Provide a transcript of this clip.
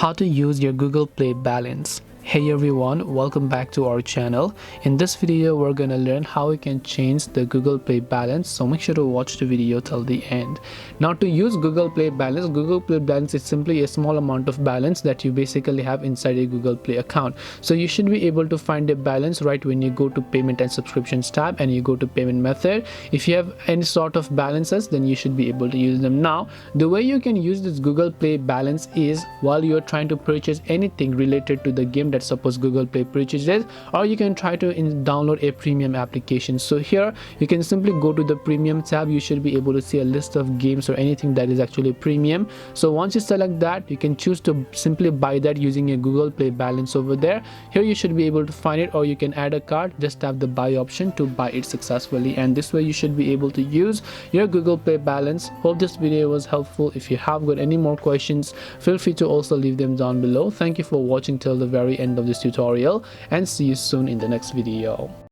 How to use your Google Play balance. Hey everyone, welcome back to our channel. In this video we're gonna learn how we can change the Google Play balance, so make sure to watch the video till the end. Now, to use Google Play balance is simply a small amount of balance that you basically have inside a Google Play account. So you should be able to find a balance right when you go to payment and subscriptions tab and you go to payment method. If you have any sort of balances, then you should be able to use them. Now, the way you can use this Google Play balance is while you're trying to purchase anything related to the game that suppose Google Play purchases, or you can try to download a premium application. So here you can simply go to the premium tab. You should be able to see a list of games or anything that is actually premium. So once you select that, you can choose to simply buy that using a Google Play balance over there. Here you should be able to find it, or you can add a cart. Just tap the buy option to buy it successfully, and this way you should be able to use your Google Play balance. Hope this video was helpful. If you have got any more questions, feel free to also leave them down below. Thank you for watching till the very end of this tutorial, and see you soon in the next video.